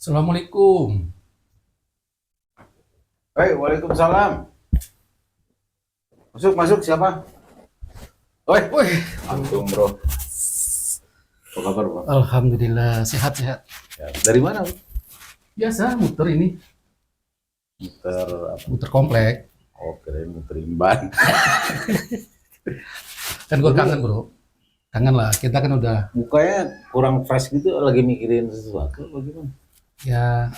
Assalamualaikum. Waalaikumsalam. Masuk, masuk siapa? Oi, Woi, antum bro. Apa kabar bro? alhamdulillah sehat-sehat. Ya, dari mana bro? Biasa muter ini, Muter apa? muter komplek. Oh, keren muter imban. Kan gue kangen bro, kangen lah. Kita kan udah Mukanya kurang fresh gitu, lagi mikirin sesuatu bagaimana? ya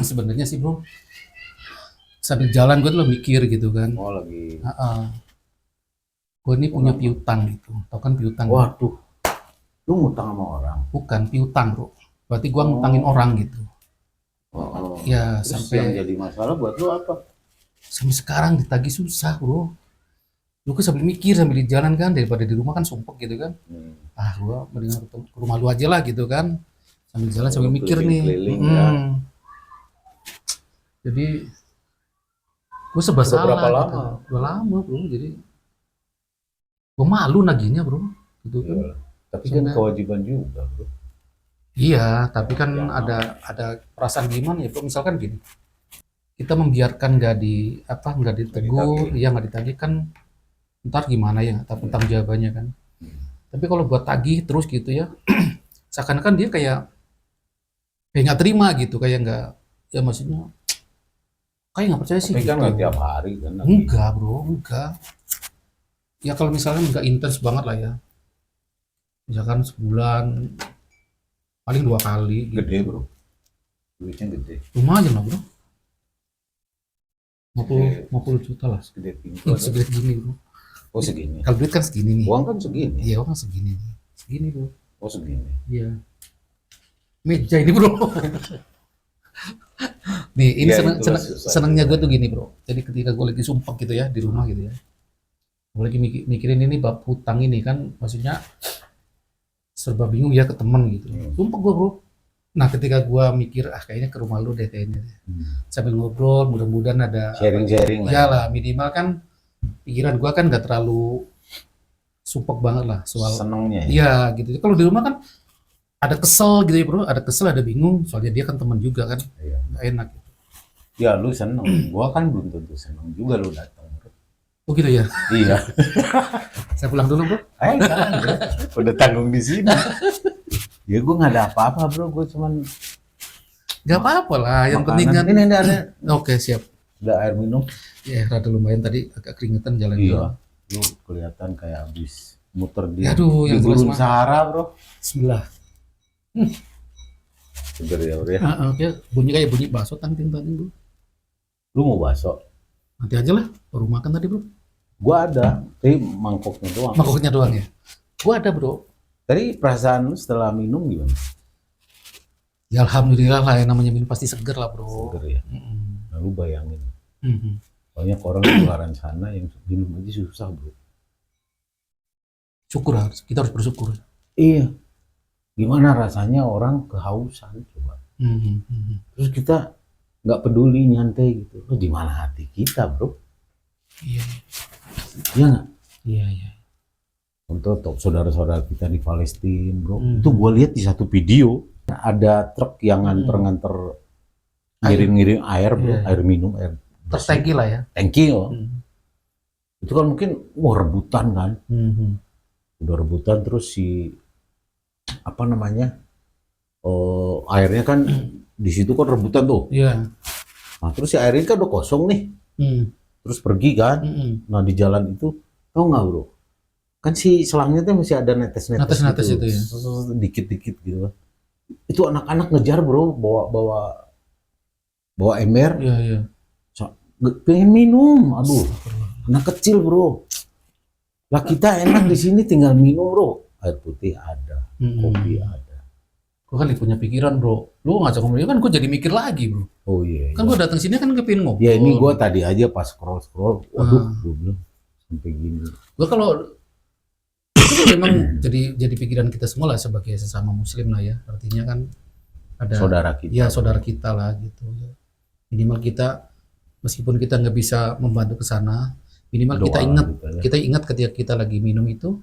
sebenarnya sih bro. Sambil jalan gue tuh mikir gitu kan. Oh, lagi. Gue ini punya piutang gitu. Tau kan piutang? Waduh, lu ngutang sama orang. Bukan piutang bro. Berarti gue ngutangin orang gitu. Oh, Ya terus sampai yang jadi masalah buat lu apa? sampai sekarang ditagih susah bro. Lu kan sambil mikir sambil di jalan kan, daripada di rumah kan sumpek gitu kan. Gua mendingan ke rumah lu aja lah gitu kan, sambil jalan sambil mikir nih. Keliling-keliling ya. Jadi gue serba Udah salah berapa gitu. lama? Udah lama bro, jadi gue malu naginya bro gitu kan. Iya. Tapi kan kewajiban juga bro. Iya, tapi kan Ya. ada perasaan gimana ya bro, misalkan gini, kita membiarkan nggak ditegur, ya nggak ditagih kan, ntar gimana ya, tentang jawabannya kan. Tapi kalau buat tagih terus gitu ya, seakan-akan dia kayak nggak terima gitu, kayak nggak, ya maksudnya kayak nggak percaya sih Tapi kan gitu. nggak tiap hari kan. Enggak bro, enggak. Ya kalau misalnya nggak intens banget lah ya, misalkan sebulan paling 2 kali gitu. Gede bro. Duitnya gede. Lumayan lah bro, Gede. 50 juta lah. Gede pintu. Segede gini bro. Oh segini. Kalau duit kan segini nih. Uang kan segini. Iya uang segini nih. Segini bro. Oh segini. Iya. Meja ini bro. Nih ini Ya, itulah susah. senangnya gue tuh gini bro. Jadi ketika gue lagi sumpah gitu ya di rumah gitu ya, gue lagi mikirin ini bab hutang ini kan, maksudnya serba bingung ya ke temen gitu. Sumpah gue bro. Nah ketika gue mikir kayaknya ke rumah lu deh kayaknya. Sambil ngobrol, mudah-mudahan ada Sharing-sharing lah. ya lah, minimal kan pikiran gue kan nggak terlalu sumpek banget lah soal Senengnya ya. iya gitu. Kalau di rumah kan ada kesel gitu ya bro, ada kesel, ada bingung, soalnya dia kan teman juga kan, Iya. nggak enak gitu. Ya lu seneng. Gua kan belum tentu seneng juga lu datang. Oh gitu ya. Iya. Saya pulang dulu bro. Jangan bro. Udah tanggung di sini. Ya gua nggak ada apa-apa bro. Gua cuman Nggak apa-apa lah, yang penting kan. Ini ada. Oke siap. Ada air minum. Ya rada lumayan tadi agak keringetan jalan. Iya. Lu kelihatan kayak habis muter di Aduh, di yang jelas gurun mah. Sahara bro. Bismillah. Seger ya bro ya. Oke, bunyi kayak bunyi bakso tadi bro. Lu mau bakso? Nanti aja lah, baru makan tadi bro. Gua ada. Tapi mangkoknya doang. Mangkoknya doang ya. Gua ada bro. Tadi perasaan lu setelah minum gimana? Ya alhamdulillah lah, yang namanya minum pasti seger lah bro. Seger ya. Mm-mm. Nah, lu bayangin. Mhm. Banyak orang di luar sana yang minum aja susah bro. Syukur harus, kita harus bersyukur. Iya. Gimana rasanya orang kehausan coba. Mhm. Terus kita nggak peduli nyantai gitu. Lu di mana hati kita bro? Iya, Iya nggak? iya. Untuk saudara-saudara kita di Palestina bro. Itu gue lihat di satu video ada truk yang nganter-nganter ngirim-ngirim air bro, Iya. air minum, air bersih. Tertangki lah ya. Tangki loh. Itu kan mungkin rebutan kan. Udah rebutan terus si apa namanya airnya kan di situ kan rebutan tuh. Iya. Nah terus si airnya kan udah kosong nih, terus pergi kan. Nah di jalan itu tau nggak bro? Kan si selangnya tuh masih ada netes-netes Netes-netes gitu, itu ya. dikit-dikit gitu kan. Itu anak-anak ngejar bro, bawa ember, Iya. pengen minum, aduh, anak kecil bro. Lah kita enak di sini tinggal minum bro, air putih ada, kopi ada. Gue kan punya pikiran bro, lu ngajak ngomong kan gue jadi mikir lagi bro. Oh iya. Kan gue datang sini kan kepin ngobrol. Ya ini gue tadi aja pas scroll, waduh, gue bilang sampai gini. Gue kalau itu memang jadi pikiran kita semua lah sebagai sesama muslim lah ya. Artinya kan ada Saudara kita. ya saudara kita lah gitu. Minimal kita meskipun kita nggak bisa membantu ke sana, minimal Doa kita ingat gitu ya. kita ingat ketika kita lagi minum itu,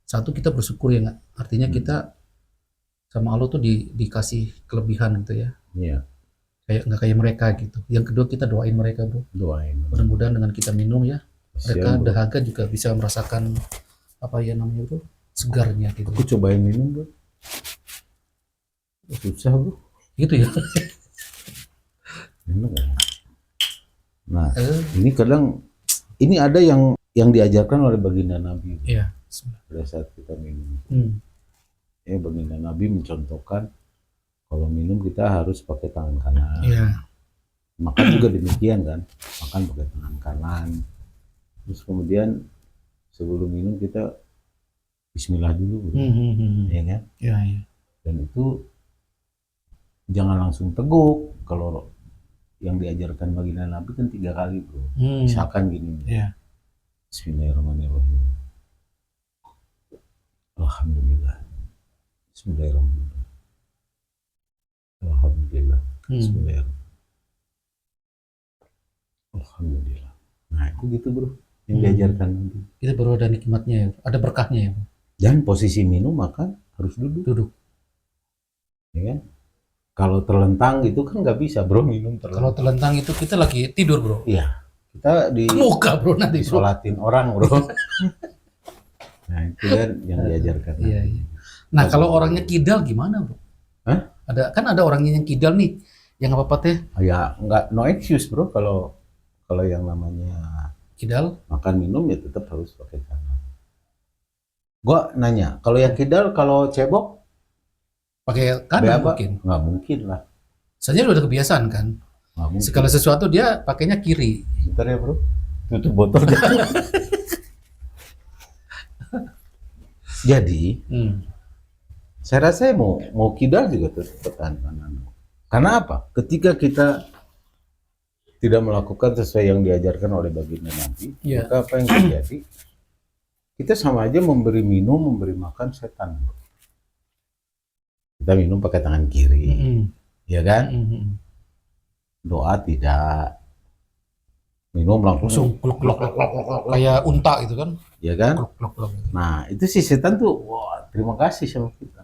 satu kita bersyukur ya nggak. Artinya kita sama Allah tuh dikasih kelebihan gitu ya. Iya. nggak kayak mereka gitu. Yang kedua kita doain mereka bro. Doain. Mudah-mudahan dengan kita minum ya, mereka Kasihan, bro. dahaga juga bisa merasakan apa ya namanya bro, segarnya gitu. Aku cobain minum bro. Susah bro. Gitu ya. Minum. Nah, ini kadang ini ada yang diajarkan oleh baginda Nabi Iya. pada saat kita minum. Hmm. Ya, baginda Nabi mencontohkan kalau minum kita harus pakai tangan kanan. Iya. Makan juga demikian kan, makan pakai tangan kanan. Terus kemudian sebelum minum kita Bismillah dulu, bro. Ya kan? Iya, iya. Dan itu jangan langsung teguk. Kalau yang diajarkan baginda Nabi kan 3 kali bro. Misalkan gini. Iya. Bismillahirrahmanirrahim. Alhamdulillah. Bismillahirrahmanirrahim. Alhamdulillah. Bismillahirrahmanirrahim. Alhamdulillah. Nah itu gitu bro, yang diajarkan nanti. Itu baru ada nikmatnya ya, ada berkahnya ya. Dan posisi minum makan harus duduk. Duduk. Ya kan? Kalau terlentang gitu kan nggak bisa bro minum terlentang. Kalau terlentang itu kita lagi tidur bro. Iya. Kita di muka bro nanti bro. Disolatin orang bro. Nah itu kan yang diajarkan. Iya, iya. Nah kalau orangnya kidal gimana bro? Hah? Ada orangnya yang kidal nih, yang apa teh? Ya nggak, no excuse bro kalau yang namanya Kidal? makan minum ya tetap harus pakai kanan. Gua nanya, kalau yang kidal kalau cebok pakai kanan apa? mungkin? Nggak mungkin lah. Saja udah kebiasaan kan? Nggak mungkin. Segala sesuatu dia pakainya kiri. Bentar ya bro, tutup botol. Jadi saya rasa mau kidal juga tetap kanan. Karena apa? Ketika kita tidak melakukan sesuai yang diajarkan oleh baginda Nabi, maka apa yang terjadi? Kita sama aja memberi minum, memberi makan setan. Kita minum pakai tangan kiri, ya kan? Doa tidak, minum langsung klok kayak unta gitu kan? Ya kan? Klok. Nah itu si setan tuh, wah terima kasih sama kita.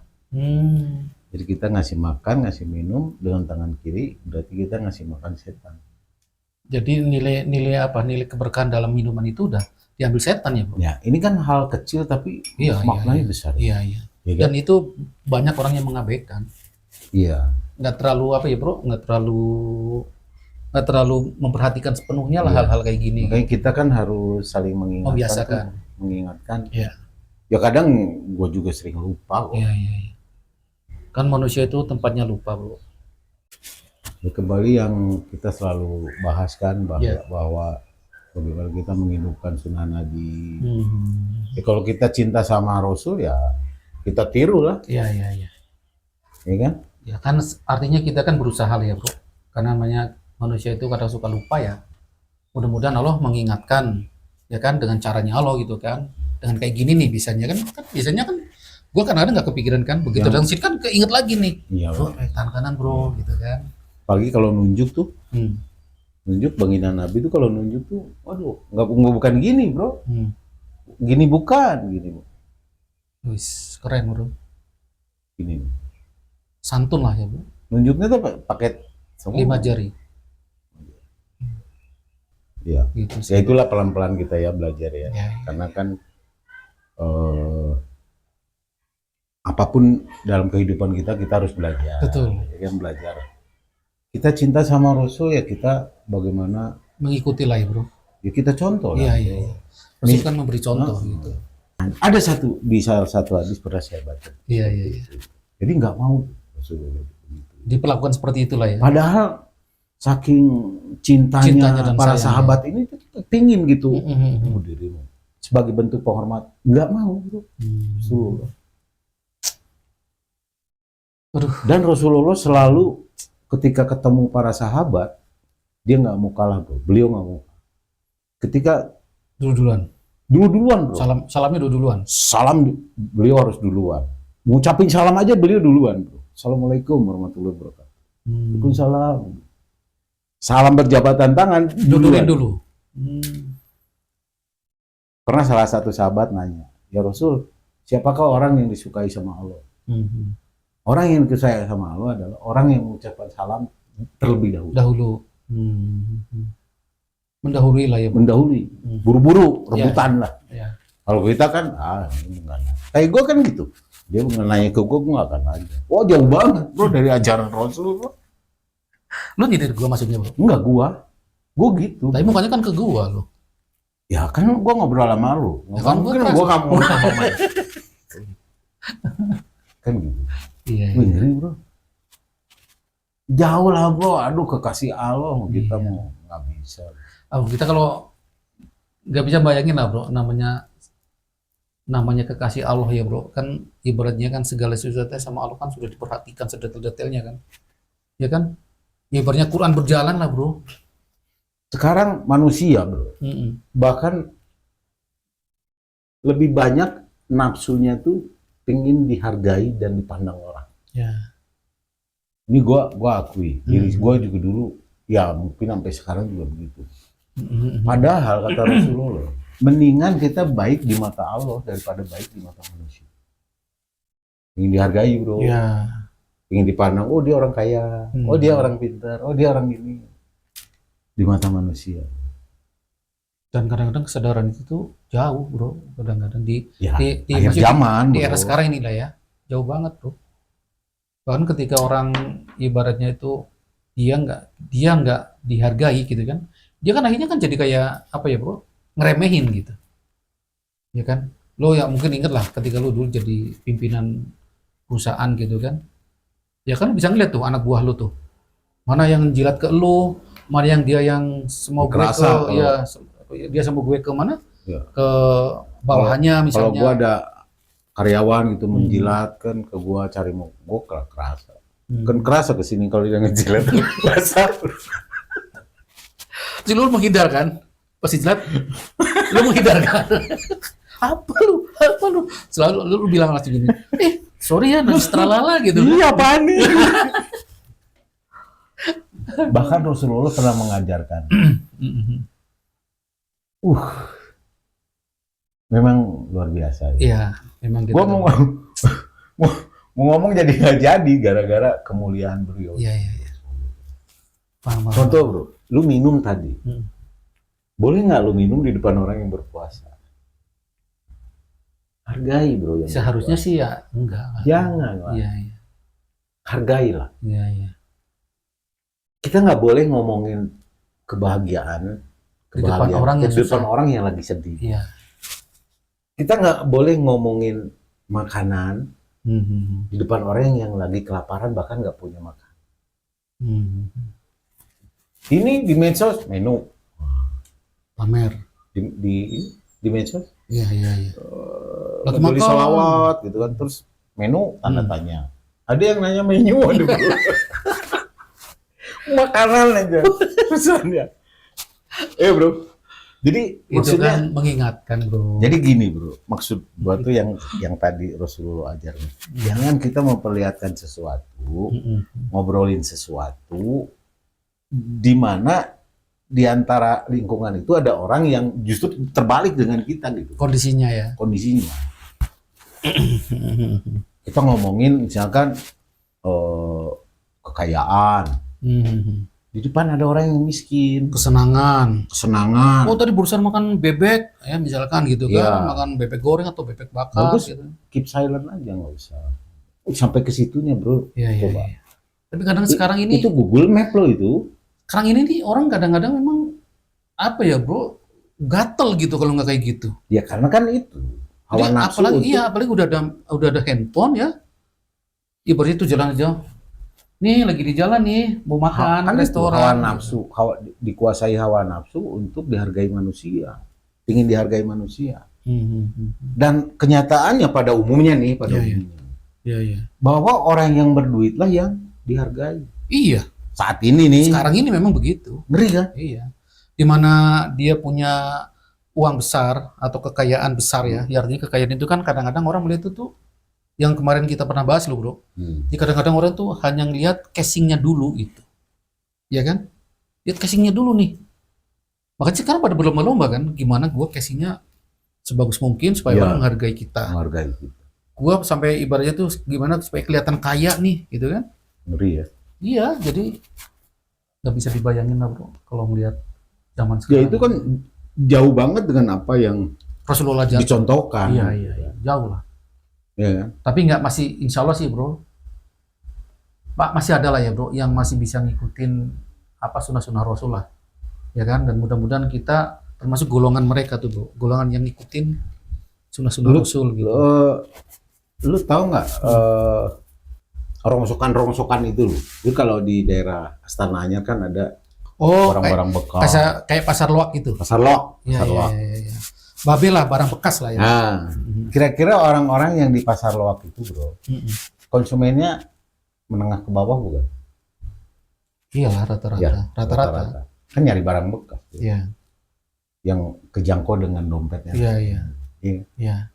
Jadi kita ngasih makan, ngasih minum dengan tangan kiri, berarti kita ngasih makan setan. Jadi nilai keberkahan dalam minuman itu udah diambil setan ya bro? Ya ini kan hal kecil tapi maknanya besar. Iya. Ya, dan kan? Itu banyak orang yang mengabaikan. Iya. Nggak terlalu apa ya bro? Nggak terlalu memperhatikan sepenuhnya lah hal-hal kayak gini. Makanya kita kan harus saling mengingatkan. Membiasakan. Mengingatkan. Iya. Ya kadang gue juga sering lupa kok. Iya. Kan manusia itu tempatnya lupa bro. Ya, kembali yang kita selalu bahas kan bahwa bagaimana kita menghidupkan sunnah Nabi. Ya, kalau kita cinta sama Rasul ya kita tiru lah. Iya. Ya kan? Ya kan artinya kita kan berusaha lah ya bro. Karena namanya manusia itu kadang suka lupa ya. Mudah-mudahan Allah mengingatkan ya kan dengan caranya Allah gitu kan. Dengan kayak gini nih biasanya kan biasanya kan gue kadang-kadang nggak kepikiran kan begitu dan sit kan keinget lagi nih. Iya. Bro, tangan kanan bro gitu kan. Pagi kalau nunjuk tuh, nunjuk baginda Nabi tuh kalau nunjuk tuh, waduh, nggak bukan gini bro, gini bukan, gini. Wis keren bro. Gini. Santun lah ya bro. Nunjuknya tuh pakai 5 jari. Iya. Gitu ya itulah pelan-pelan kita ya belajar ya. Karena kan apapun dalam kehidupan kita harus belajar. Betul. Ya kan belajar. Kita cinta sama Rasul ya kita bagaimana mengikuti lah ya bro. Ya kita contoh lah. Iya. Rasul kan memberi contoh gitu. Ada di salah satu hadis pernah saya baca. Iya. Jadi nggak mau Rasul diperlakukan seperti itulah ya. Padahal saking cintanya para sahabat ini pingin gitu dirimu sebagai bentuk penghormat, nggak mau bro. Dan Rasulullah selalu ketika ketemu para sahabat dia nggak mau kalah bro, beliau nggak mau. Ketika duluan bro. Salamnya duluan. Salam beliau harus duluan. Ngucapin salam aja beliau duluan bro. Assalamualaikum warahmatullahi wabarakatuh. Waalaikumsalam. Salam berjabatan tangan dulu. Pernah salah satu sahabat nanya, ya Rasul, siapakah orang yang disukai sama Allah? Orang yang disukai sama Allah adalah orang yang mengucapkan salam terlebih dahulu. Dahulu. Mendahului lah ya, Bro. Mendahului, buru-buru, rebutan lah. Ya. Kalau kita kan, ini enggak. Kayak gue kan gitu. Dia nanya ke gue nggak akan aja. Wah jauh banget bro dari ajaran Rasul bro. Lu nyindir gua maksudnya, Bro? Enggak gua gitu. Tapi mukanya kan ke gua lo. Ya kan gua ngobrol sama lu. Ya kan mungkin gua nggak mau ngomong. Kan gitu. Iya. Ngeri bro. Jauh lah bro. Aduh kekasih Allah kita Iya. mau nggak bisa. Kita kalau nggak bisa bayangin lah, Bro, namanya kekasih Allah ya, Bro. Kan ibaratnya kan segala sesuatu sama Allah kan sudah diperhatikan sedetail-detailnya kan. Ya kan? Ya, ibaratnya Quran berjalan lah, Bro. Sekarang manusia bro. Bahkan lebih banyak nafsunya tuh pengen dihargai dan dipandang orang. Ya. Ini gua akui. Diri gua juga dulu ya mungkin sampai sekarang juga begitu. Padahal kata Rasulullah, mendingan kita baik di mata Allah daripada baik di mata manusia. Ingin dihargai bro, Ya. ingin dipandang, oh dia orang kaya, oh dia orang pintar, oh dia orang gini. Di mata manusia. Dan kadang-kadang kesadaran itu tuh jauh, Bro. Kadang-kadang di akhir zaman di bro. era sekarang ini lah ya, jauh banget, Bro. Bahkan ketika orang ibaratnya itu dia nggak dihargai gitu kan, dia kan akhirnya kan jadi kayak apa ya, Bro, ngeremehin gitu, ya kan? Lo ya mungkin inget lah ketika lo dulu jadi pimpinan perusahaan gitu kan, ya kan bisa ngeliat tuh anak buah lo tuh, mana yang jilat ke lo, mana yang dia yang semua gue ke, dia sama gue ke mana? Ya. Ke bawahannya misalnya. Kalau gua ada karyawan gitu menjilat kan ke gua cari mau gua kerasa. Kan kerasa kesini kalau dia ngejilat kerasa. Si lu menghindar kan? Pas jilat, lu menghindar kan? Apa lu? Selalu lu bilang langsung gini, sorry ya, najis tralala gitu. Iya apaan nih? Bahkan Rasulullah pernah mengajarkan. Memang luar biasa. Iya, memang gitu. Gua mau ngomong jadi nggak jadi gara-gara kemuliaan beliau. Iya. Paham. Contoh bro, lu minum tadi. Boleh nggak lu minum di depan orang yang berpuasa? Hargai bro. Yang seharusnya berpuasa. sih ya enggak. Jangan lah. Iya. Hargailah. Iya. Kita nggak boleh ngomongin kebahagiaan Di depan orang yang di depan susah. orang yang lagi sedih. Iya. Kita nggak boleh ngomongin makanan di depan orang yang lagi kelaparan bahkan nggak punya makan. Ini di medsos menu Pamer. Di medsos. Iya. Lagi beli salawat gitu kan terus menu tanda tanya. Ada yang nanya menu ada bro. Makanan aja pesannya. Bro. Jadi Itu maksudnya kan mengingatkan, Bro. jadi gini bro, maksud gua tuh yang tadi Rasulullah ajarkan. Jangan kita memperlihatkan sesuatu, ngobrolin sesuatu di mana di antara lingkungan itu ada orang yang justru terbalik dengan kita gitu. Kondisinya ya. Kondisinya. Kita ngomongin misalkan kekayaan. Di depan ada orang yang miskin. Kesenangan. Kesenangan. Oh tadi barusan makan bebek, ya misalkan gitu kan, Iya. makan bebek goreng atau bebek bakar. Bagus. Gitu. Keep silent aja nggak usah. Sampai ke situnya bro. Iya. Coba. Tapi kadang sekarang ini, Itu Google Map loh itu. sekarang ini nih orang kadang-kadang memang apa ya, Bro, gatel gitu kalau nggak kayak gitu. Ya karena kan itu hawa Jadi, nafsu. apalagi udah ada handphone ya. Ibaratnya itu jalan aja. Nih lagi di jalan nih, mau makan kan ke itu restoran. hawa nafsu, dikuasai hawa nafsu untuk dihargai manusia, ingin dihargai manusia. Dan kenyataannya pada umumnya nih, Iya. bahwa orang yang berduitlah yang dihargai. Iya. Saat ini nih, Sekarang ini memang begitu. ngeri kan? Iya. Dimana dia punya uang besar atau kekayaan besar ya. Ya artinya kekayaan itu kan kadang-kadang orang melihat itu tuh yang kemarin kita pernah bahas loh bro. Jadi kadang-kadang orang tuh hanya ngelihat casingnya dulu gitu. Ya kan? Lihat casingnya dulu nih. Makanya sekarang pada berlomba-lomba kan. Gimana gua casingnya sebagus mungkin supaya orang menghargai kita. Menghargai kita. Gua sampai ibaratnya tuh gimana supaya kelihatan kaya nih gitu kan. Ngeri ya. Iya, jadi nggak bisa dibayangin lah bro kalau melihat zaman Ya sekarang. itu kan jauh banget dengan apa yang Rasulullah jatuh. dicontohkan. Iya, jauh lah. Ya kan? Tapi nggak, masih insya Allah sih bro, Pak, masih ada lah ya bro yang masih bisa ngikutin apa sunnah-sunnah Rasul lah, ya kan? Dan mudah-mudahan kita termasuk golongan mereka tuh bro, golongan yang ngikutin sunnah-sunnah Rasul gitu. Lu tahu nggak rongsokan itu loh. Jadi kalau di daerah Astana Anyar kan ada barang-barang bekas. Kayak pasar loak gitu. Pasar Lok. Iya. Babe lah, barang bekas lah ya. Nah, kira-kira orang-orang yang di Pasar Loak itu bro, konsumennya menengah ke bawah bukan? Iyalah rata-rata. Ya, Rata-rata. Kan nyari barang bekas. Iya. Yang kejangkau dengan dompetnya. Iya.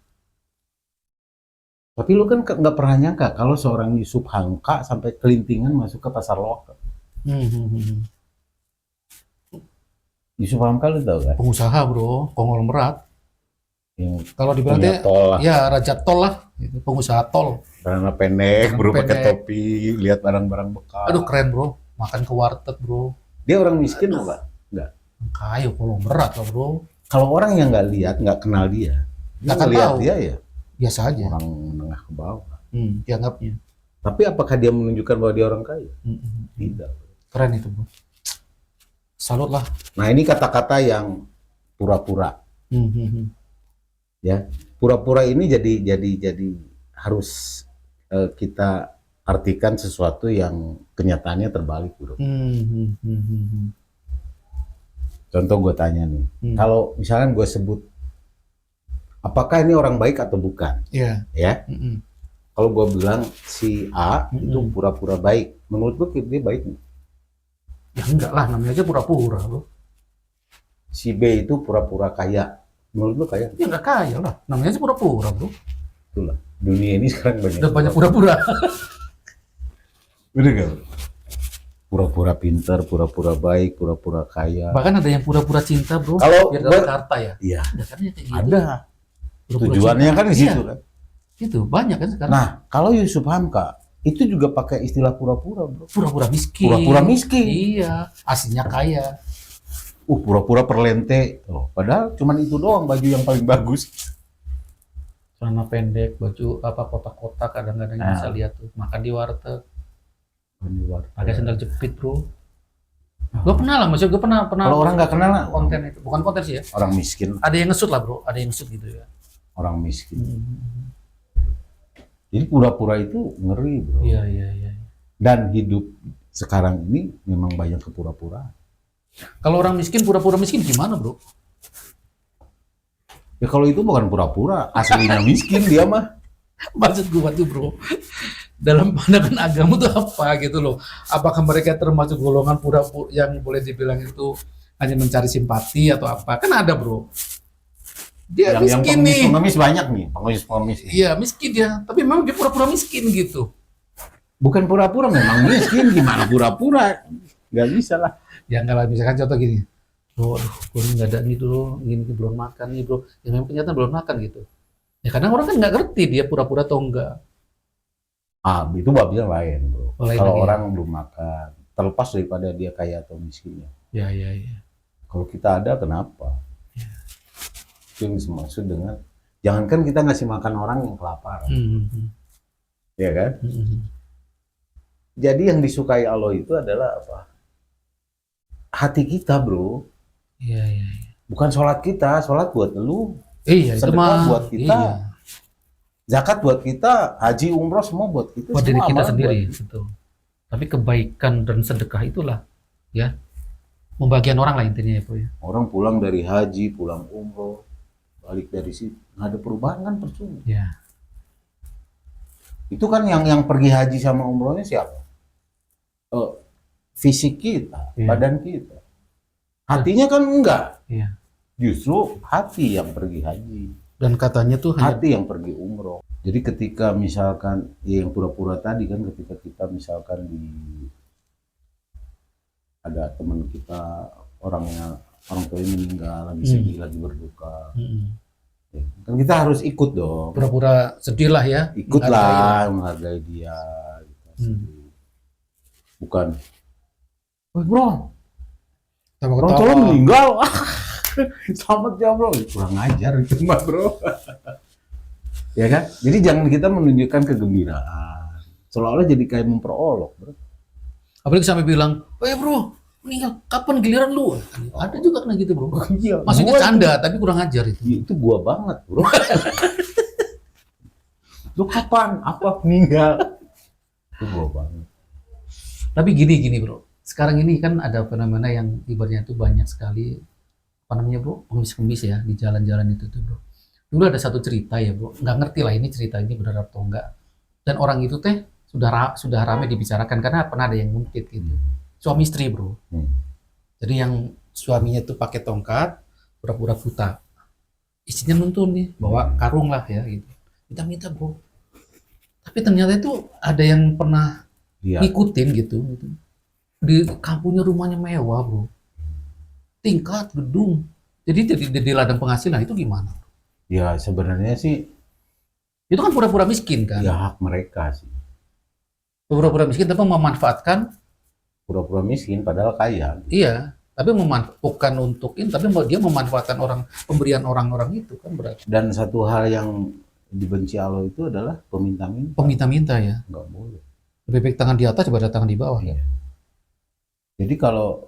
Tapi lu kan nggak pernah nyangka kalau seorang Yusuf Hamka sampai kelintingan masuk ke Pasar Loak. Yusuf Hamka lu tahu kan? Pengusaha bro, konglomerat. Kalau dibilang Punya tol lah. ya raja tol lah, itu pengusaha tol. Celana pendek, bro pakai pendek. topi, lihat barang-barang bekas. Aduh keren bro, makan ke warteg bro. Dia orang miskin enggak? Enggak. Kayu konglomerat lah bro. Kalau orang yang nggak lihat, nggak kenal dia, Nggak akan lihat tahu. dia ya Biasa aja. orang menengah ke bawah. Dianggapnya. Tapi apakah dia menunjukkan bahwa dia orang kaya? Tidak. Keren itu bro. Salut lah. Nah ini kata-kata yang pura-pura. Ya, pura-pura ini jadi harus kita artikan sesuatu yang kenyataannya terbalik, bro. Contoh gue tanya nih, kalau misalkan gue sebut, apakah ini orang baik atau bukan? Iya. Ya. Kalau gue bilang si A itu pura-pura baik, menurut gue dia baik? Ya enggak lah, namanya aja pura-pura bro. Si B itu pura-pura kaya, menurut lu kaya? Ya enggak kaya lah, namanya aja pura-pura bro. Itulah, dunia ini sekarang Udah banyak pura-pura. Bener gak? Pura-pura pintar, pura-pura baik, pura-pura kaya. Bahkan ada yang pura-pura cinta bro. Kalau biar dapat harta ya. Iya. Ada kan ya kayak gitu. Ada. Pura-pura Tujuannya cinta. kan di situ Iya. kan. Itu banyak kan sekarang. Nah, kalau Yusuf Hamka itu juga pakai istilah pura-pura, bro. Pura-pura miskin. Pura-pura miskin. Iya, aslinya kaya. Pura-pura perlente. Oh, padahal cuman itu doang baju yang paling bagus. Celana pendek, baju apa kotak-kotak kadang-kadang bisa lihat tuh. Makan di warteg. Pakai sandal jepit, bro. Gue pernah lah, maksudnya gue pernah. Kalau orang nggak kenal lah, konten itu, bukan konten sih ya. orang miskin. Ada yang ngesut lah, bro. Ada yang ngesut gitu ya. Orang miskin. Jadi pura-pura itu ngeri, bro. Iya. Dan hidup sekarang ini memang banyak kepura-puraan. Kalau orang miskin, pura-pura miskin gimana, bro? Ya kalau itu bukan pura-pura, aslinya miskin dia mah. Maksud gue tuh, bro, dalam pandangan agama tuh apa gitu loh? Apakah mereka termasuk golongan pura-pura yang boleh dibilang itu hanya mencari simpati atau apa? Kan ada, bro. Dia yang miskin nih. pengemis banyak nih, pengemis. Iya, miskin dia. Tapi memang dia pura-pura miskin gitu. Bukan pura-pura, memang miskin. Gimana pura-pura? Nggak bisa lah. Ya enggak lah, misalkan contoh gini. Bro, aduh, gue nggak ada nih dulu, gini belum makan nih bro. Ya memang kenyataan belum makan gitu. Ya kadang orang kan nggak ngerti dia pura-pura atau enggak. Itu babnya lain, bro. Lain Kalau lagi. orang belum makan, terlepas daripada dia kaya atau miskinnya. Ya. Kalau kita ada, kenapa? Itu yang dimaksud dengan, jangankan kita ngasih makan orang yang kelaparan, ya kan? Jadi yang disukai Allah itu adalah apa? Hati kita, bro. Iya. Bukan sholat kita, sholat buat lu. Iya, itu Sedekah mah buat kita. Iya. Zakat buat kita, haji umroh semua buat kita. Buat diri semua kita amalan sendiri, buat kita. betul. Tapi kebaikan dan sedekah itulah, ya, membagian orang lah intinya ya, bro ya. Orang pulang dari haji, pulang umroh, balik dari situ, nggak ada perubahan kan percuma. Ya. Itu kan yang pergi haji sama umrohnya siapa? Fisik kita, Iya. badan kita. Hatinya kan enggak. Iya. Justru hati yang pergi haji, Dan katanya tuh hanya hati yang pergi umroh. Jadi ketika misalkan ya yang pura-pura tadi kan, ketika kita misalkan ada teman kita orang tuanya meninggal, lagi sedih, lagi berduka, ya, kan kita harus ikut dong. pura-pura sedih lah ya. Ikutlah menghargai dia gitu. Hmm. Bukan Woi bro, Sama bro ketawa. Colo meninggal. Selamat ya bro, kurang ajar itu mah bro. Ya kan? Jadi jangan kita menunjukkan kegembiraan. Seolah-olah jadi kayak memperolok bro. Apalagi sampai bilang, bro, meninggal, kapan giliran lu? Ada juga kena gitu bro. Iya, Maksudnya gua canda, tapi kurang ajar itu. itu gua banget bro. Lu kapan? Apa meninggal? Itu gua banget. Tapi gini bro, sekarang ini kan ada fenomena yang ibaratnya itu banyak sekali, apa namanya bro, pengemis-pengemis ya di jalan-jalan itu tuh bro. Dulu ada satu cerita ya bro, nggak ngerti lah ini cerita ini benar atau enggak. Dan orang itu teh sudah ramai dibicarakan karena pernah ada yang ngungkit gitu. Suami istri bro. Jadi yang suaminya tuh pakai tongkat, pura-pura buta. Istrinya nuntun nih, bawa karung lah ya gitu. Minta-minta bro. Tapi ternyata itu ada yang pernah Iya. ngikutin gitu. Di kampungnya rumahnya mewah bro. Tingkat, gedung. Jadi di ladang penghasilan itu gimana? Ya sebenarnya sih Itu kan pura-pura miskin kan? ya hak mereka sih. Pura-pura miskin tapi memanfaatkan, Pura-pura miskin padahal kaya. iya. Tapi bukan untuk ini, tapi dia memanfaatkan pemberian orang-orang itu kan berarti. Dan satu hal yang dibenci Allah itu adalah peminta-minta. Peminta-minta ya. Nggak boleh. Lebih baik tangan di atas daripada tangan di bawah ya. Jadi kalau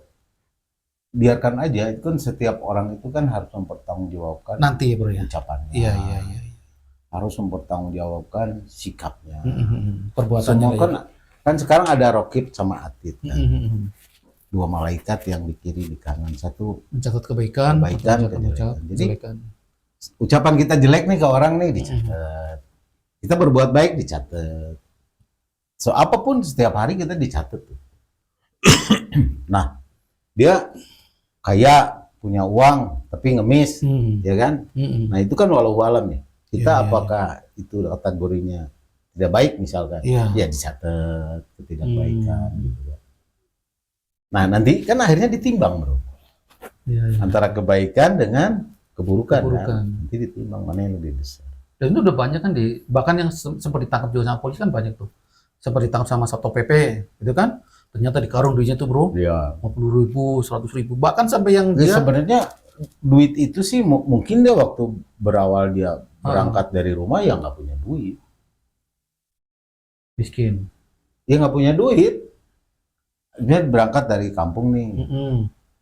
biarkan aja, itu kan setiap orang itu kan harus mempertanggungjawabkan Nanti ya bro ya. ucapannya. Iya. Harus mempertanggungjawabkan sikapnya. Perbuatannya Semua kan sekarang ada rokib sama atid kan. ya. Dua malaikat yang di kiri di kanan. Satu Mencatat kebaikan, Kebaikan, mencatat kejelekan. Jadi, kejelekan. ucapan kita jelek nih ke orang nih dicatat. Kita berbuat baik dicatat. So apapun setiap hari kita dicatat tuh. Nah, dia kaya, punya uang tapi ngemis, ya kan? Nah, itu kan walau alam ya. Kita Iya, apakah itu kategorinya tidak baik misalkan? Iya. Ya dicatat ketidakbaikan gitu kan. Nah, nanti kan akhirnya ditimbang, bro. Iya. Antara kebaikan dengan keburukan. Keburukan. Kan? Nanti ditimbang mana yang lebih besar. Dan itu udah banyak kan bahkan yang sempat ditangkap juga sama polisi kan banyak tuh. Sempat ditangkap sama Satpol PP, gitu kan? Ternyata di karung duitnya tuh bro, Ya. 50.000, 100.000, bahkan sampai yang Ya, dia sebenarnya duit itu sih mungkin dia waktu berawal dia berangkat dari rumah ya nggak punya duit. miskin. Dia nggak punya duit. Dia berangkat dari kampung nih,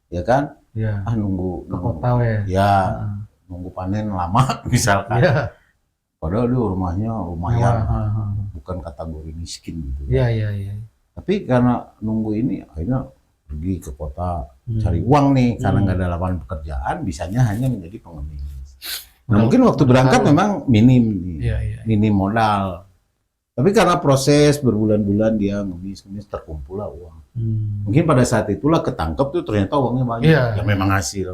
ya kan? Ya. Nunggu Ke kota we. ya nunggu panen lama misalkan. Iya. Padahal dia rumahnya lumayan, Wah, bukan kategori miskin gitu. Iya. Tapi karena nunggu ini akhirnya pergi ke kota cari uang nih karena nggak ada lapangan pekerjaan, bisanya hanya menjadi pengemis. Nah, mungkin waktu berangkat memang minim nih, Iya. minim modal. Tapi karena proses berbulan-bulan dia ngemis terkumpul lah uang. Mungkin pada saat itulah ketangkep tuh ternyata uangnya banyak. Iya. Ya memang hasil.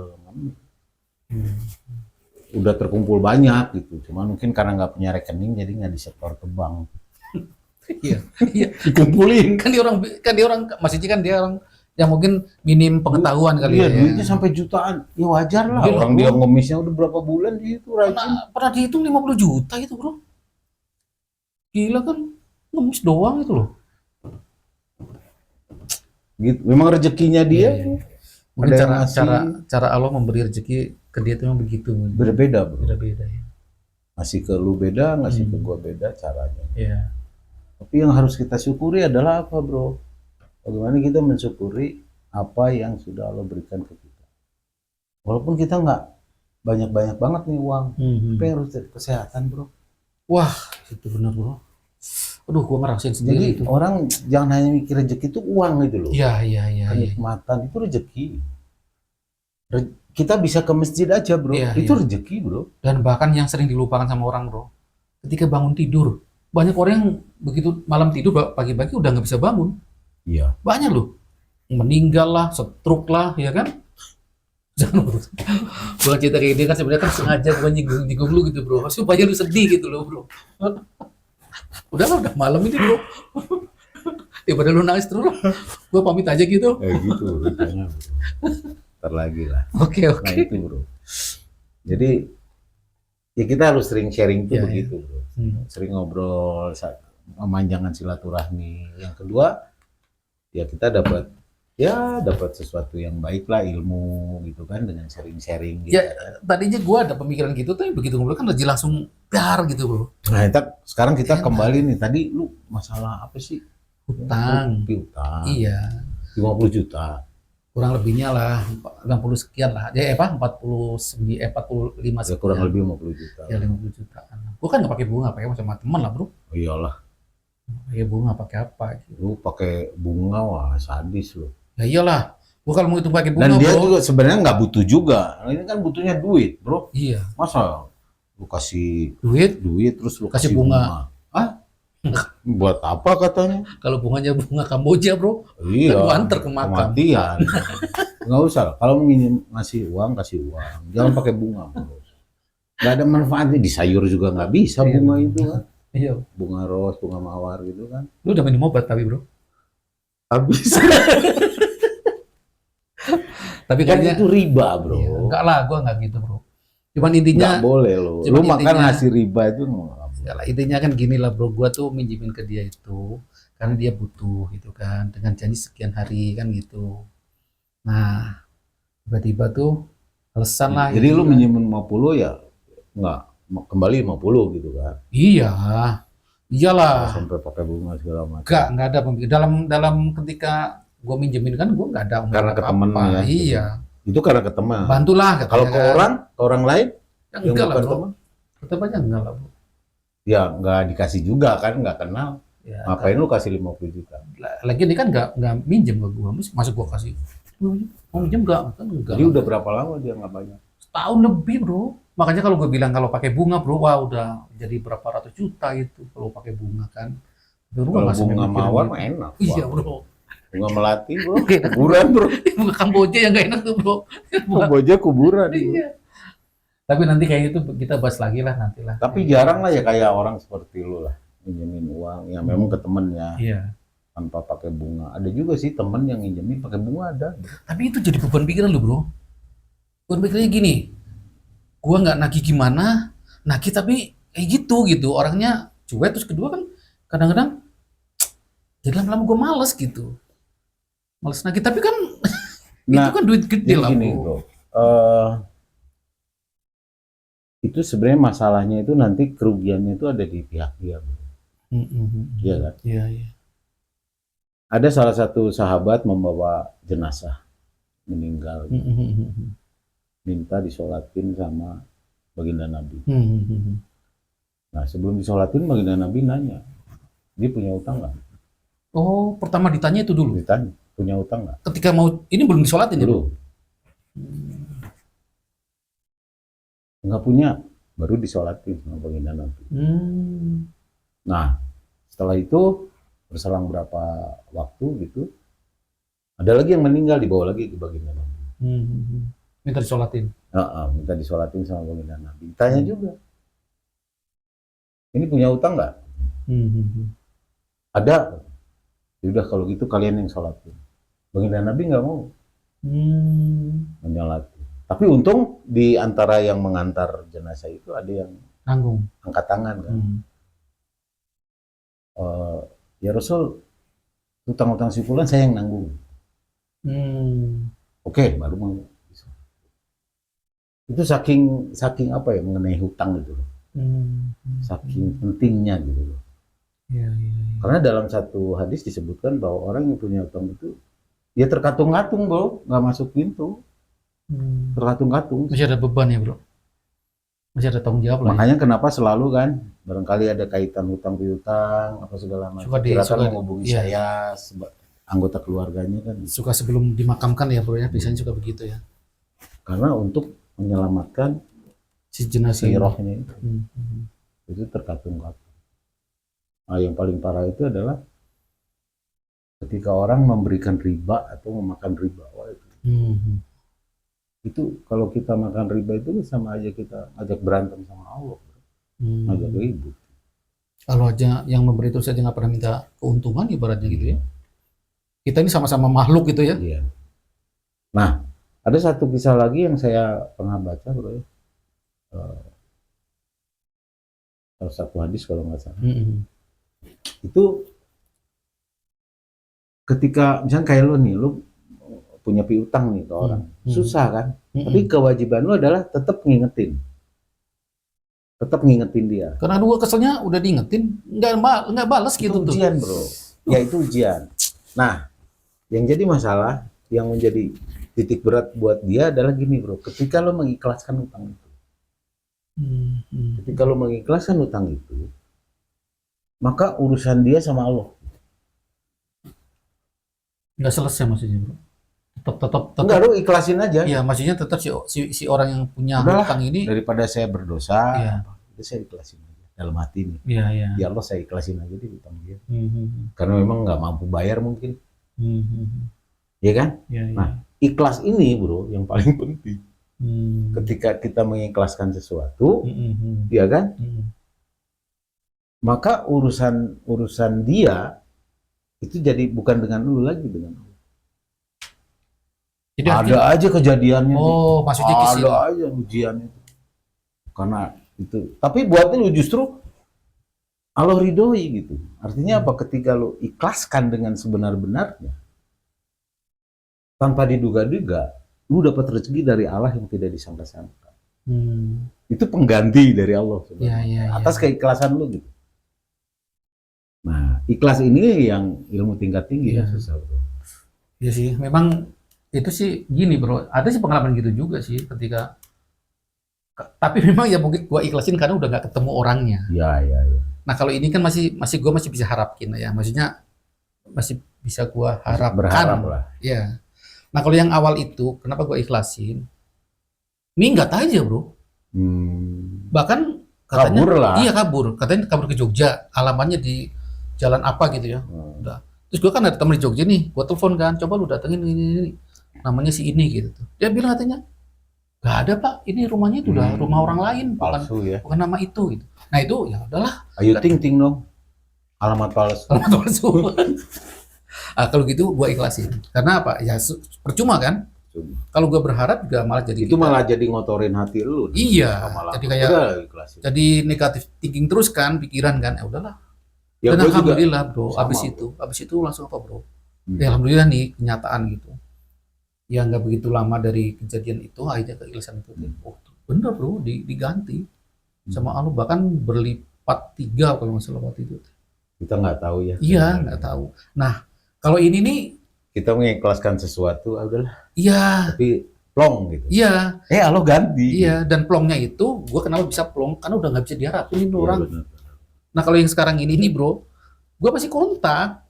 Udah terkumpul banyak gitu. Cuman mungkin karena nggak punya rekening jadi nggak disetor ke bank. Iya. Dikumpulin. Kan dia orang maksudnya kan dia orang yang mungkin minim pengetahuan kali Iya, ya. duitnya sampai jutaan. Ya wajar lah. Gila, Orang bro. dia ngemisnya udah berapa bulan di itu rajin. Pernah dihitung 50 juta itu bro. Gila kan, ngemis doang itu loh. Gitu. Memang rezekinya dia Iya. Mungkin ada yang ngasih. cara Allah memberi rezeki ke dia itu memang begitu. Berbeda, bro. Beda ya. Ngasih ke lu beda, ngasih ke gua beda caranya. Iya. Tapi yang harus kita syukuri adalah apa, bro? Bagaimana kita mensyukuri apa yang sudah Allah berikan ke kita. Walaupun kita nggak banyak-banyak banget nih uang, tapi harus dari kesehatan, bro. Wah, itu benar bro. Aduh, gua ngerasain sendiri Jadi itu. orang jangan hanya mikir rezeki itu uang gitu loh. Iya. Kenikmatan itu rezeki. Kita bisa ke masjid aja, bro. Iya, Itu iya. rezeki, bro. Dan bahkan yang sering dilupakan sama orang bro, ketika bangun tidur, banyak orang yang begitu malam tidur pagi-pagi udah nggak bisa bangun. Iya. Banyak loh, meninggal lah, stroke lah, ya kan? Jangan bro. Gua cerita kayak gini kan sebenarnya kan sengaja gua nyinggung lu gitu bro, supaya lu sedih gitu loh bro. Udah malam ini bro. Daripada lu nangis terus, gua pamit aja gitu. Gitu beritanya, bro. Ntar lagi lah. Oke. Nah itu, bro. Jadi ya kita harus sering sharing tuh Iya, begitu, bro. Sering ngobrol, memanjangkan silaturahmi. Yang kedua, ya kita dapat ya dapat sesuatu yang baik lah, ilmu gitu kan, dengan sharing-sharing gitu. Ya, tadinya gua ada pemikiran gitu, tapi begitu ngobrol kan jadi langsung dar gitu bro. Nah, sekarang kita Enak. kembali nih, tadi lu masalah apa sih? Hutang. Piutang. Iya. 50 juta. Kurang lebihnya lah 90 sekian lah. Ya apa 45 Ya sekian. kurang lebih 50 juta. Ya 50 jutaan. Gua kan nggak pakai bunga, pakai sama teman lah bro. Oh, iyalah, Pakai bunga pakai apa gitu. lu pakai bunga, wah sadis lu. Ya iyalah. Gua kalau mau itu pakai bunga Dan dia bro. juga sebenarnya nggak butuh juga. Ini kan butuhnya duit, bro. Iya. Masa lu kasih Duit duit terus lu kasih kasih bunga. Hah? Buat apa katanya? Kalau bunganya bunga Kamboja bro. Iya. Kan gua antar ke makam. Kematian. Nggak usah. Kalau ngasih uang, kasih uang. Jangan pakai bunga, bro. Nggak ada manfaatnya. Di sayur juga nggak bisa Iya. bunga itu kan. Iya. Bunga ros, bunga mawar gitu kan. Lu udah minum obat tapi bro. Habis. Tapi Kan kayaknya itu riba, bro. iya, enggak lah, gua enggak gitu bro. Cuman intinya Nggak boleh lo. cuman Lu makan intinya- hasil riba itu nggak boleh. ya lah, intinya kan gini lah bro, gua tuh minjemin ke dia itu karena dia butuh gitu kan, dengan janji sekian hari kan gitu. Nah, tiba-tiba tuh alasan lah Jadi gitu lu kan. minjemin 50 ya nggak kembali 50 gitu kan. Iya, iyalah. Sampai pakai bunga segala macam. Enggak ada dalam ketika gua minjemin kan gua enggak ada Karena ke temen ya. Iya, Itu karena ke teman. bantulah katanya Kalau ke kan. orang lain Ya, yang enggak lah bukan bro, teman, tetap aja enggak lah bro. ya nggak dikasih juga kan, nggak kenal. Ya, Ngapain lu kasih 50 juta? lagi ini kan enggak minjem ke gua, masa gua kasih mau minjem enggak kan enggak Jadi lah. udah berapa lama dia nggak banyak? Setahun lebih bro, makanya kalau gue bilang kalau pakai bunga bro, wah udah jadi berapa ratus juta itu kalau pakai bunga kan. Tapi gua Kalau nggak sampai bunga mikirin mawar gitu. mah enak. Iya Wah, bro. bunga melati bro, Oke, kuburan bro. bunga Kamboja yang gak enak tuh bro. Kamboja kuburan. Iya. Tapi nanti kayak itu kita bahas lagi lah nanti lah. Tapi jarang lah ya kayak orang seperti lu lah minjemin uang yang memang ke temennya Iya. tanpa pakai bunga. Ada juga sih temen yang minjemin pakai bunga ada. Tapi itu jadi beban pikiran lu bro. Beban pikirannya gini, gua nggak nagih gimana, nagih tapi kayak gitu orangnya cuek. Terus kedua kan kadang-kadang jadi lama-lama gue males gitu, males nagih. Tapi kan itu Nah, kan duit gede jadi lah gini bro. bro, itu sebenarnya masalahnya itu nanti kerugiannya itu ada di pihak dia, bro. Iya kan? Iya iya. Ada salah satu sahabat membawa jenazah meninggal, minta disolatin sama baginda Nabi. Nah sebelum disolatin baginda Nabi nanya, dia punya utang nggak? Oh, pertama ditanya itu dulu. Ditanya, punya utang nggak? Ketika mau ini belum disolatin ya bro. Belum. Nggak punya, baru disolatin sama baginda Nabi. Nah setelah itu berselang berapa waktu gitu, ada lagi yang meninggal, dibawa lagi ke baginda Nabi. Minta disolatin. Minta disolatin sama baginda Nabi. Tanya juga, ini punya utang nggak? Ada. Yaudah kalau gitu kalian yang sholatin. Baginda Nabi nggak mau menyolatin. Tapi untung di antara yang mengantar jenazah itu ada yang Nanggung. angkat tangan kan. Ya Rasul, utang-utang si fulan saya yang nanggung. Oke, baru mau. Itu saking apa ya, mengenai hutang gitu loh. Saking pentingnya gitu loh. Iya. Karena dalam satu hadis disebutkan bahwa orang yang punya hutang itu ya terkatung-katung bro, nggak masuk pintu. Terkatung-katung. Masih ada beban ya bro. Masih ada tanggung jawab lah. Makanya kenapa selalu kan, barangkali ada kaitan hutang piutang apa segala macam. Silakan menghubungi saya, anggota keluarganya kan. Suka sebelum dimakamkan ya bro ya, biasanya juga begitu ya. Karena untuk menyelamatkan si jenazah rohnya itu terkatung-katung. Nah, yang paling parah itu adalah ketika orang memberikan riba atau memakan riba. Wah, itu kalau kita makan riba itu sama aja kita ngajak berantem sama Allah, ngajak ribut. Kalau aja yang memberi itu saja nggak pernah minta keuntungan ibaratnya gitu ya. Kita ini sama-sama makhluk gitu ya. Iya. Nah, ada satu kisah lagi yang saya pernah baca bro ya. Salah satu hadis kalau nggak salah. Itu ketika misalnya kayak lo nih, lo punya piutang nih ke orang, susah kan? Hmm. Tapi kewajiban lu adalah tetap ngingetin dia. Karena gue keselnya udah diingetin, nggak balas gitu Itu ujian bro, ya itu ujian. Nah, yang jadi masalah, yang menjadi titik berat buat dia adalah gini bro, ketika lo mengikhlaskan utang itu, ketika lo mengikhlaskan utang itu, maka urusan dia sama Allah. Nggak selesai maksudnya bro. Tetap. Enggak, lo ikhlasin aja. Iya, maksudnya tetap si orang yang punya Udahlah, hutang ini. daripada saya berdosa, Iya. itu saya ikhlasin aja dalam hati nih. Iya. Ya Allah, saya ikhlasin aja di utang dia. Karena memang nggak mampu bayar mungkin. Iya kan? Iya. Nah, ikhlas ini bro yang paling penting. Ketika kita mengikhlaskan sesuatu, ya kan? Maka urusan dia itu jadi bukan dengan lu lagi, dengan Allah. Jadi Ada aja kejadiannya. Oh, maksudnya ke situ. Ada aja ujiannya. Karena itu. Tapi buat lu justru Allah ridhoi gitu. Artinya apa? Ketika lu ikhlaskan dengan sebenar-benarnya, tanpa diduga-duga, lu dapat rezeki dari Allah yang tidak disangka-sangka. Itu pengganti dari Allah sebenarnya. Atas keikhlasan lu gitu. Nah, ikhlas ini yang ilmu tingkat tinggi ya susah bro. Iya sih, memang itu sih gini bro, ada sih pengalaman gitu juga sih ketika, tapi memang ya mungkin gua ikhlasin karena udah nggak ketemu orangnya. Iya. Nah kalau ini kan gua masih bisa harapin ya, maksudnya masih bisa gua harapkan. Berharap lah. Ya. Nah kalau yang awal itu, kenapa gua ikhlasin? Minggat aja bro. Bahkan katanya, kabur lah. Iya kabur, katanya kabur ke Jogja, alamannya di jalan apa gitu ya. Udah. Terus gua kan ada temen di Jogja nih, gua telepon kan, coba lu datengin ini. Namanya si ini gitu. Dia bilang katanya, gak ada pak, ini rumahnya itu udah rumah orang lain, palsu ya. bukan nama itu gitu. Nah itu ya udahlah. Ayo ting dong, alamat palsu. Alamat palsu. Nah, kalau gitu gua ikhlasin. Karena apa? Ya percuma kan? Kalau gua berharap juga malah jadi itu malah jadi ngotorin hati lu. Iya. Jadi kayak jadi negatif thinking terus kan, pikiran kan. Ya udahlah. Ya, dan alhamdulillah bro, sama, abis itu langsung apa bro? Ya alhamdulillah nih kenyataan gitu. Ya nggak begitu lama dari kejadian itu akhirnya keikhlasan itu. Oh bener bro, diganti sama Allah, bahkan berlipat 3 kalau nggak salah waktu itu. Kita nggak tahu ya. Iya nggak tahu. Nah kalau ini nih kita mengikhlaskan sesuatu, udahlah. Iya. Tapi plong gitu. Iya. Allah ganti. Iya, dan plongnya itu gue kenapa bisa plong karena udah nggak bisa diharapin orang. Bener. Nah kalau yang sekarang ini nih bro, gue masih kontak.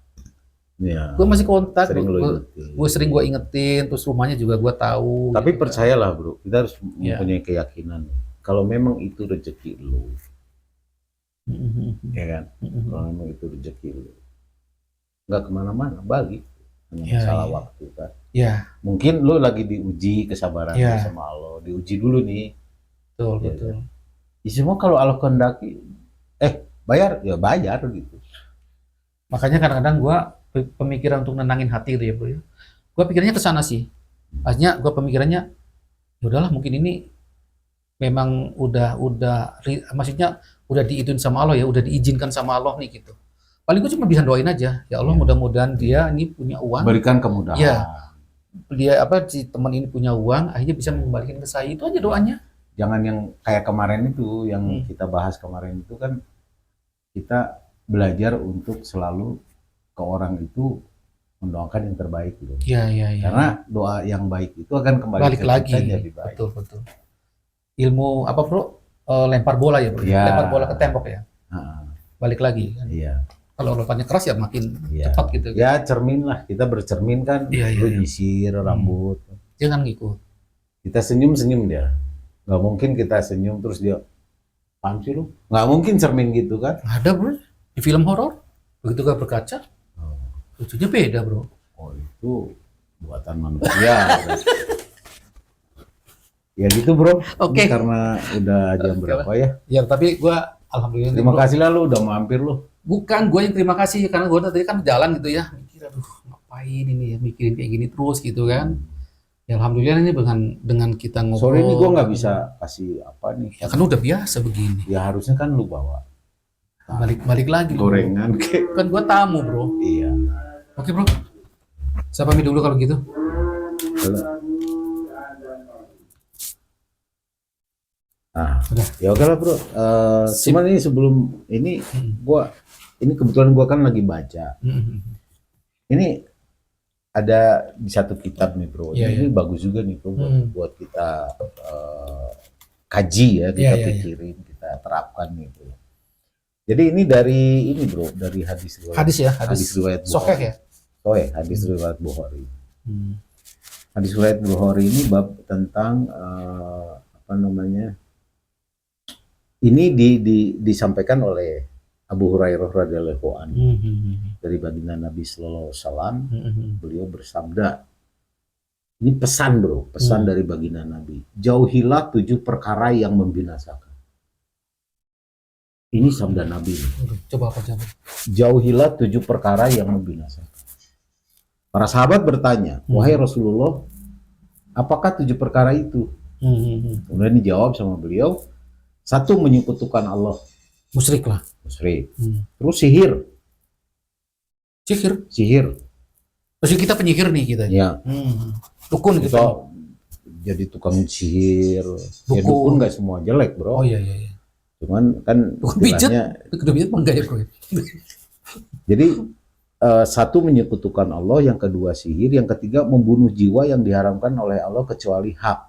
Ya, gue masih kontak, gue sering gue ingetin, terus rumahnya juga gue tahu. Tapi gitu, percayalah bro, kita harus mempunyai keyakinan. Kalau memang itu rezeki lu, ya kan? Kalau memang itu rezeki lu, nggak kemana-mana, balik. Hanya masalah waktu kan. Ya. Mungkin lu lagi diuji kesabaran sama Allah, diuji dulu nih. Betul. Ya, semua kalau Allah kehendaki, bayar ya bayar gitu. Makanya kadang-kadang gue pemikiran untuk nenangin hati gitu ya bro ya. Gue pikirnya ke sana sih. Artinya gue pemikirannya ya udahlah mungkin ini memang maksudnya udah diizin sama Allah ya, udah diizinkan sama Allah nih gitu. Paling gue cuma bisa doain aja, ya Allah mudah-mudahan dia ini punya uang. Berikan kemudahan. Ya. Dia si teman ini punya uang, akhirnya bisa mengembalikan ke saya, itu aja doanya. Jangan yang kayak kemarin itu, yang kita bahas kemarin itu kan kita belajar untuk selalu ke orang itu mendoakan yang terbaik gitu. Iya. Karena doa yang baik itu akan kembali balik lagi. Jadi baik. Betul. Ilmu apa bro? Lempar bola ya bro. Lempar bola ke tembok ya. Balik lagi kan. Iya. Kalau lemparnya keras ya makin cepat gitu. Ya cermin lah, kita bercermin kan. Lu nyisir rambut. Jangan ngikut. Kita senyum dia. Nggak mungkin kita senyum terus dia apaan sih lu? Nggak mungkin cermin gitu kan? Ada bro, di film horor begitu gak berkaca, lucunya beda bro. Oh itu buatan manusia. Ya gitu bro. Oke. Karena udah jam berapa ya? Ya tapi gua alhamdulillah. Terima kasih lah lu udah mampir lu. Bukan gue yang terima kasih karena gue tadi kan jalan gitu ya, mikir aduh ngapain ini ya mikirin kayak gini terus gitu kan. Ya alhamdulillah ini dengan kita ngobrol. Sore ini gue nggak bisa kasih apa nih. Ya kan udah biasa begini. Ya harusnya kan lu bawa. Balik lagi. Gorengan bro. Kan gue tamu bro. Iya. Oke bro. Saya pamit dulu kalau gitu. Nah, Udah. ya oke lah bro. Cuman ini sebelum ini ini kebetulan gua kan lagi baca. Ini ada di satu kitab nih bro. Iya, Ini bagus juga nih bro buat kita kaji ya, kita pikirin, kita terapkan nih bro. Jadi ini dari ini bro, dari hadis riwayat. Hadis ya, Hadis riwayat Sahih ya. Hadis riwayat Bukhari. Hadis riwayat Bukhari ini bab tentang apa namanya? Ini disampaikan oleh Abu Hurairah radhiyallahu anhu dari baginda Nabi sallallahu alaihi wasallam. Beliau bersabda, ini pesan bro, pesan dari baginda Nabi. Jauhilah 7 perkara yang membinasakan. Ini sabda Nabi. Coba apa coba? Jauhilah 7 perkara yang membinasakan. Para sahabat bertanya, wahai Rasulullah, apakah 7 perkara itu? Kemudian dijawab sama beliau, 1 menyekutukan Allah. Musyrik lah. Musyrik. Terus sihir. Sihir. Terus kita penyihir nih kita. Ya. Dukun gitu. Kita jadi tukang sihir. Ya dukun nggak semua jelek bro. Oh iya. Cuman kan dukun pijat. Dukun pijat enggak ya bro. Jadi 1 menyekutukan Allah, yang kedua sihir, yang ketiga membunuh jiwa yang diharamkan oleh Allah kecuali hak.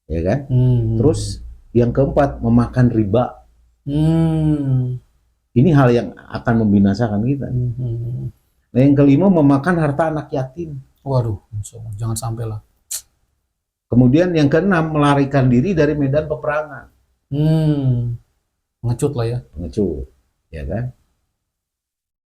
Ya kan? Terus yang keempat memakan riba. Ini hal yang akan membinasakan kita. Nah yang kelima memakan harta anak yatim. Waduh, jangan sampai lah. Kemudian yang keenam melarikan diri dari medan peperangan. Pengecut lah ya. Pengecut, ya kan?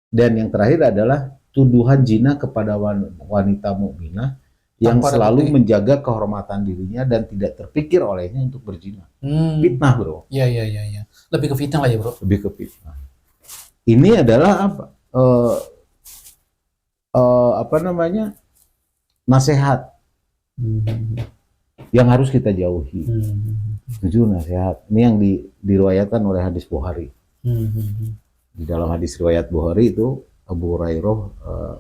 Dan yang terakhir adalah tuduhan zina kepada wanita mukminah yang selalu menjaga kehormatan dirinya dan tidak terpikir olehnya untuk berzina. Fitnah bro. Iya. Lebih ke fitnah lah ya bro. Lebih ke fitnah. Ini adalah apa? Apa namanya? Nasihat yang harus kita jauhi. 7 nasihat. Ini yang diriwayatkan oleh hadis Bukhari. Di dalam hadis riwayat Bukhari itu Abu Hurairah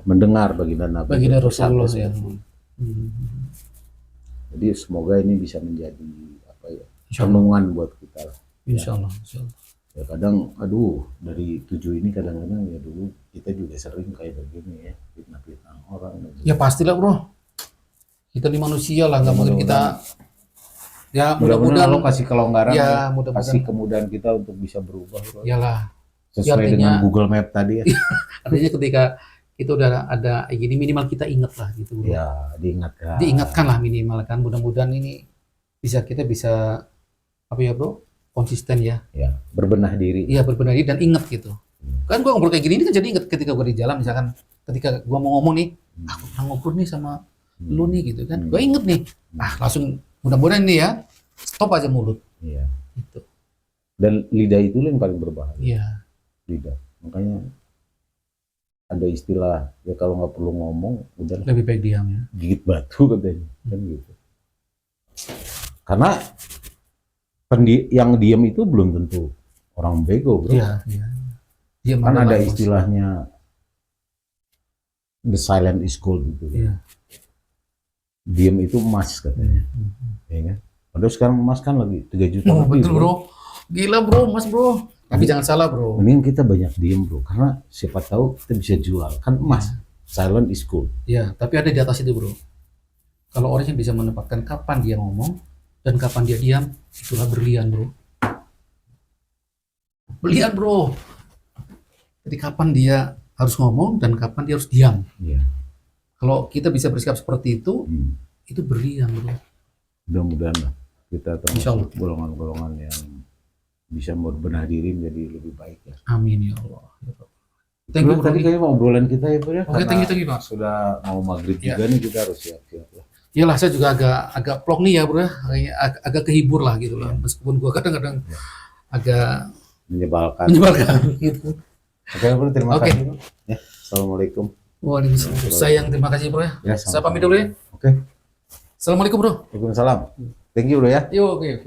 mendengar baginda Nabi. Baginda Rasulullah ya. Jadi semoga ini bisa menjadi apa ya? Renungan buat kita. Insyaallah. Ya kadang dari 7 ini kadang-kadang ya dulu kita juga sering kayak begini ya, fitnah orang. Ya pastilah bro. Kita di manusia lah, nggak mungkin kita. Ya mudah-mudahan Allah kasih kelonggaran, ya, mudah-mudahan kasih kemudahan kita untuk bisa berubah. Bro. Iyalah. Sesuai dengan Google Map tadi ya. Artinya ketika itu udah ada gini minimal kita ingat lah gitu bro. Ya diingatkan. Diingatkan lah minimal kan. Mudah-mudahan ini kita bisa apa ya bro? Konsisten ya. Ya, berbenah diri. Iya, berbenah diri dan ingat gitu. Kan gua ngobrol kayak gini ini kan jadi ingat ketika gua di jalan misalkan ketika gua mau ngomong nih, aku pernah ngobrol nih sama lu nih gitu kan. Gua inget nih. Langsung mudah-mudahan ini ya stop aja mulut. Iya. Gitu. Dan lidah itu yang paling berbahaya. Iya. Lidah. Makanya ada istilah ya kalau nggak perlu ngomong udah lebih baik diam ya. Gigit batu katanya. Kan gitu. Karena yang diam itu belum tentu orang bego bro. Iya. Diam kan ada istilahnya the silent is gold gitu. Iya. Diam itu emas katanya. Ya kan? Padahal sekarang emas kan lagi 3 juta lebih. Betul bro. Gila bro, emas bro. Tapi jangan salah bro. Mending kita banyak diem bro, karena siapa tahu kita bisa jual. Kan emas, silent is gold. Iya, tapi ada di atas itu bro. Kalau orang yang bisa menempatkan kapan dia ngomong dan kapan dia diam, itulah berlian bro. Berlian bro. Jadi kapan dia harus ngomong dan kapan dia harus diam. Iya. Kalau kita bisa bersikap seperti itu berlian bro. Mudah-mudahan kita termasuk golongan-golongan yang bisa berbenah diri menjadi lebih baik ya. Amin ya Allah. Thank you tadi kayaknya obrolan kita ya Bro ya. Oke, thank you Pak. Sudah mau maghrib juga nih, kita harus siap-siap lah. Iyalah, saya juga agak plong nih ya Bro ya. Agak kehibur lah gitu lah. Meskipun gua kadang-kadang agak menyebalkan gitu. Oke Bro, terima kasih. Ya, assalamualaikum. Waalaikumsalam. Sayang, terima kasih Bro ya. Saya pamit dulu ya. Oke. Assalamualaikum Bro. Waalaikumsalam. Thank you Bro ya. Yo, oke.